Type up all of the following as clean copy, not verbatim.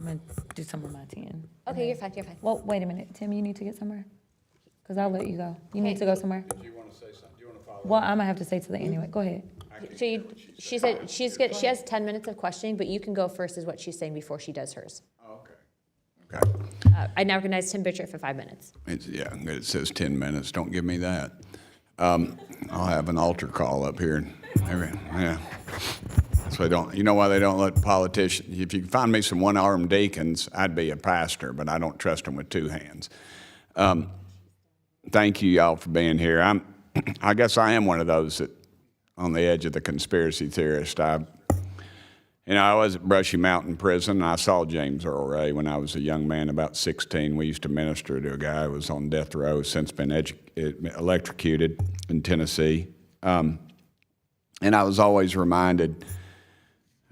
going to do somewhere by 10. Okay, you're fine, you're fine. Well, wait a minute. Tim, you need to get somewhere? Because I'll let you go. You need to go somewhere? Do you want to say something? Do you want to follow? Well, I'm going to have to say to the anyway. Go ahead. She said she has 10 minutes of questioning, but you can go first is what she's saying before she does hers. Oh, okay. Okay. I now recognize Tim Burchett for 5 minutes. Yeah, it says 10 minutes. Don't give me that. I'll have an altar call up here. Yeah. So they don't. You know why they don't let politicians? If you could find me some one-armed deacons, I'd be a pastor, but I don't trust them with two hands. Thank you, y'all, for being here. I guess I am one of those that on the edge of the conspiracy theorist. I was at Brushy Mountain Prison. I saw James Earl Ray when I was a young man, about 16. We used to minister to a guy who was on death row, since been electrocuted in Tennessee. And I was always reminded,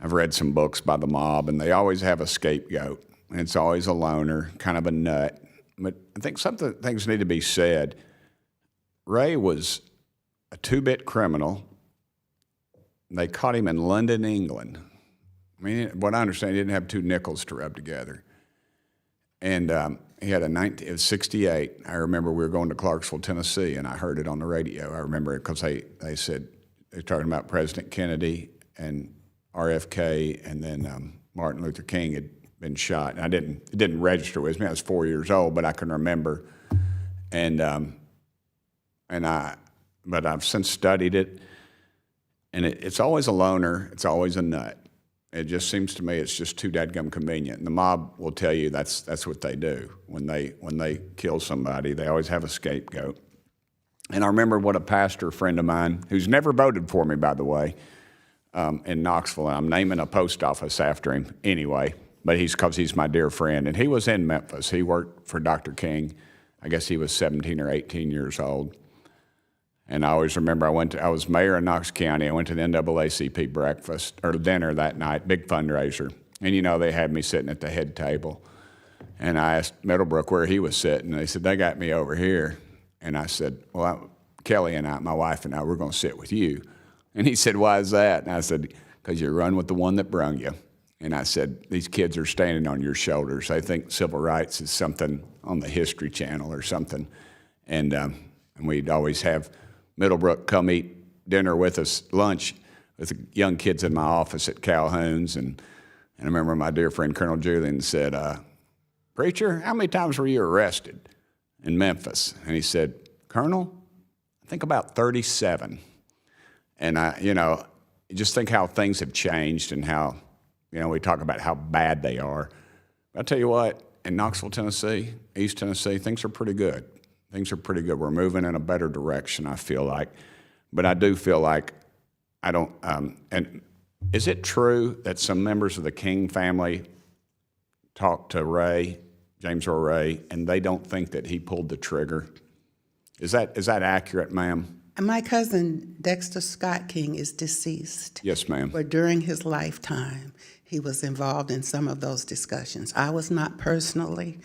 I've read some books by the mob, and they always have a scapegoat. And it's always a loner, kind of a nut. But I think things need to be said. Ray was a two-bit criminal. They caught him in London, England. I mean, what I understand, he didn't have two nickels to rub together. And he had it was 68. I remember we were going to Clarksville, Tennessee, and I heard it on the radio. I remember it because they said, they were talking about President Kennedy and RFK, and then Martin Luther King had been shot. And it didn't register with me. I was 4 years old, but I can remember. But I've since studied it, and it's always a loner. It's always a nut. It just seems to me it's just too dadgum convenient. And the mob will tell you that's what they do. When they kill somebody, they always have a scapegoat. And I remember what a pastor friend of mine, who's never voted for me, by the way, in Knoxville, and I'm naming a post office after him anyway, but because he's my dear friend. And he was in Memphis. He worked for Dr. King. I guess he was 17 or 18 years old. And I always remember I was mayor of Knox County. I went to the NAACP breakfast or dinner that night, big fundraiser. And, they had me sitting at the head table. And I asked Middlebrook where he was sitting. And they said, they got me over here. And I said, well, Kelly and I, my wife and I, we're going to sit with you. And he said, why is that? And I said, because you run with the one that brung you. And I said, these kids are standing on your shoulders. They think civil rights is something on the History Channel or something. And we'd always have Middlebrook come eat dinner with us, lunch, with the young kids in my office at Calhoun's. And I remember my dear friend Colonel Julian said, preacher, how many times were you arrested in Memphis? And he said, Colonel, I think about 37. And you just think how things have changed and how, we talk about how bad they are. But I'll tell you what, in Knoxville, Tennessee, East Tennessee, things are pretty good. Things are pretty good. We're moving in a better direction, I feel like. But I do feel like I don't, and is it true that some members of the King family talked to Ray, James Earl Ray, and they don't think that he pulled the trigger? Is that accurate, ma'am? My cousin, Dexter Scott King, is deceased. Yes, ma'am. But during his lifetime, he was involved in some of those discussions. I was not personally,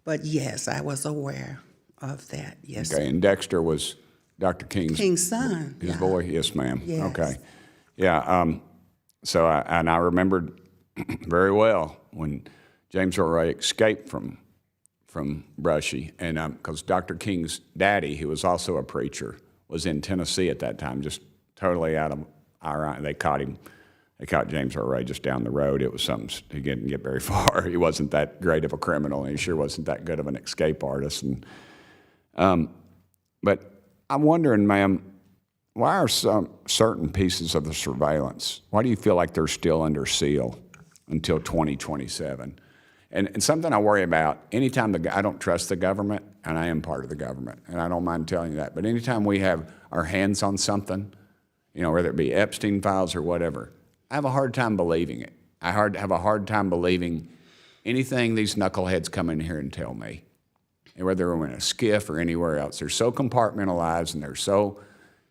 but yes, I was aware of that. Yes. Okay, and Dexter was Dr. King's son. His boy? Yes, ma'am. Yes. Okay. Yeah, so I remembered very well when James Earl Ray escaped from Brushy, and because Dr. King's daddy, who was also a preacher, was in Tennessee at that time, just totally out of Iran. They caught him. They caught James Earl Ray just down the road. It was something, he didn't get very far. He wasn't that great of a criminal, and he sure wasn't that good of an escape artist. But I'm wondering, ma'am, why are some certain pieces of the surveillance, why do you feel like they're still under seal until 2027? And something I worry about, anytime I don't trust the government, and I am part of the government, and I don't mind telling you that, but anytime we have our hands on something, whether it be Epstein files or whatever, I have a hard time believing it. I have a hard time believing anything these knuckleheads come in here and tell me. And whether we're in a skiff or anywhere else, they're so compartmentalized and they're so,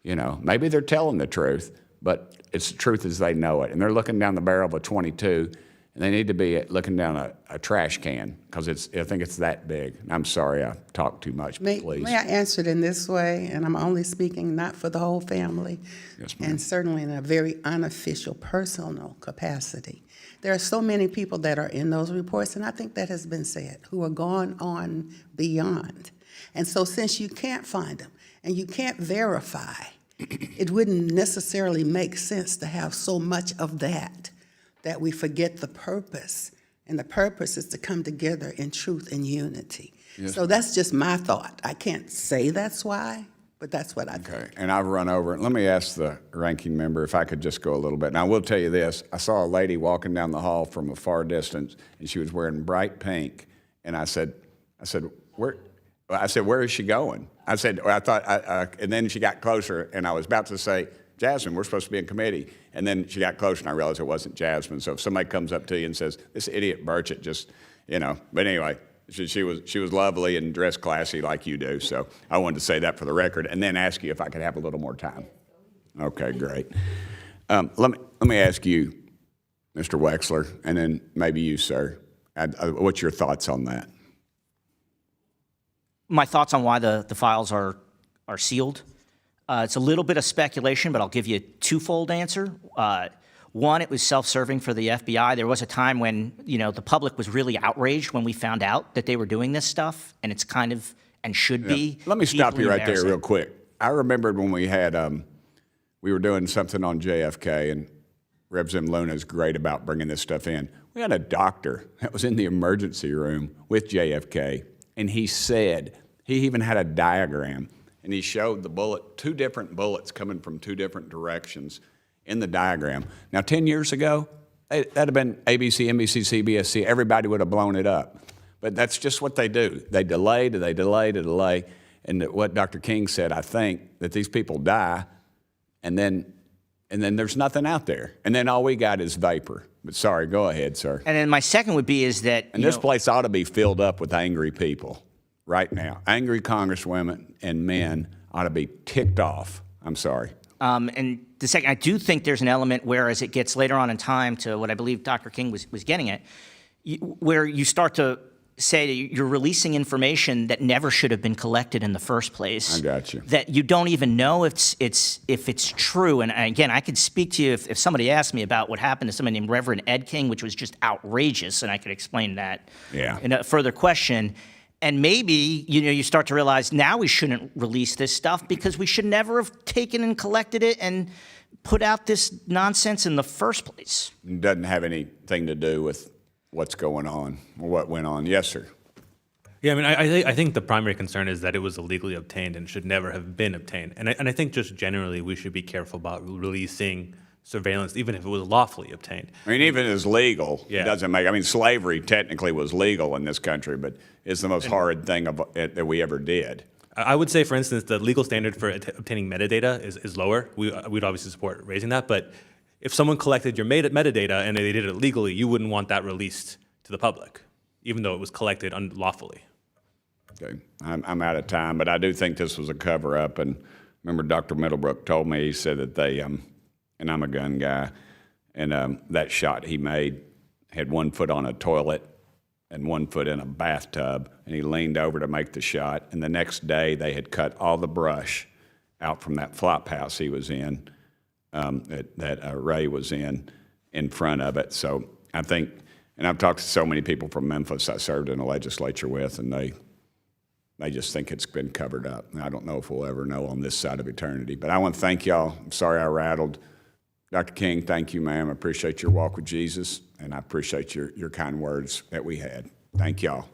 maybe they're telling the truth, but it's the truth as they know it. And they're looking down the barrel of a .22, and they need to be looking down a trash can because I think it's that big. I'm sorry I talked too much, but please. May I answer it in this way? And I'm only speaking not for the whole family. Yes, ma'am. And certainly in a very unofficial, personal capacity. There are so many people that are in those reports, and I think that has been said, who are gone on beyond. And so since you can't find them and you can't verify, it wouldn't necessarily make sense to have so much of that we forget the purpose. And the purpose is to come together in truth and unity. Yes. So that's just my thought. I can't say that's why, but that's what I think. Okay, and I've run over. Let me ask the ranking member if I could just go a little bit. Now, I will tell you this. I saw a lady walking down the hall from a far distance, and she was wearing bright pink. And I said, where is she going? I thought, and then she got closer, and I was about to say, Jasmine, we're supposed to be in committee. And then she got closer, and I realized it wasn't Jasmine. So if somebody comes up to you and says, this idiot Burchett just, but anyway, she was lovely and dressed classy like you do. So I wanted to say that for the record and then ask you if I could have a little more time. Okay, great. Let me ask you, Mr. Wexler, and then maybe you, sir. What's your thoughts on that? My thoughts on why the files are sealed. It's a little bit of speculation, but I'll give you a twofold answer. One, it was self-serving for the FBI. There was a time when, the public was really outraged when we found out that they were doing this stuff, and it's kind of, and should be. Let me stop deeply you right there embarrassing. real quick. I remembered when we had, we were doing something on JFK, and Rev Zim Luna is great about bringing this stuff in. We had a doctor that was in the emergency room with JFK, and he said, he even had a diagram, and he showed the two different bullets coming from two different directions in the diagram. Now, 10 years ago, that'd have been ABC, NBC, CBS, everybody would have blown it up. But that's just what they do. They delay. And what Dr. King said, I think, that these people die, and then there's nothing out there. And then all we got is vapor. But sorry, go ahead, sir. And then my second would be is that, And this place ought to be filled up with angry people right now. Angry congresswomen and men ought to be ticked off. I'm sorry. and the second, I do think there's an element where, as it gets later on in time to what I believe Dr. King was getting at, where you start to say you're releasing information that never should have been collected in the first place. I got you. That you don't even know if it's true. And again, I could speak to you if somebody asked me about what happened to somebody named Reverend Ed King, which was just outrageous, and I could explain that in a further question. And maybe, you start to realize now we shouldn't release this stuff because we should never have taken and collected it and put out this nonsense in the first place. It doesn't have anything to do with what's going on or what went on. Yes, sir. Yeah, I mean, I think the primary concern is that it was illegally obtained and should never have been obtained. And I think just generally we should be careful about releasing surveillance, even if it was lawfully obtained. I mean, even as legal, Yeah. it doesn't make. I mean, slavery technically was legal in this country, but it's the most horrid thing that we ever did. I would say, for instance, the legal standard for obtaining metadata is lower. We'd obviously support raising that, but if someone collected your metadata and they did it legally, you wouldn't want that released to the public, even though it was collected unlawfully. Okay, I'm out of time, but I do think this was a cover-up. And remember, Dr. Middlebrook told me, he said that they, and I'm a gun guy, and that shot he made had 1 foot on a toilet and 1 foot in a bathtub, and he leaned over to make the shot. And the next day, they had cut all the brush out from that flop house he was in, that Ray was in front of it. So I think, and I've talked to so many people from Memphis I served in the legislature with, and they just think it's been covered up. And I don't know if we'll ever know on this side of eternity. But I want to thank y'all. I'm sorry I rattled. Dr. King, thank you, ma'am. I appreciate your walk with Jesus, and I appreciate your kind words that we had. Thank y'all.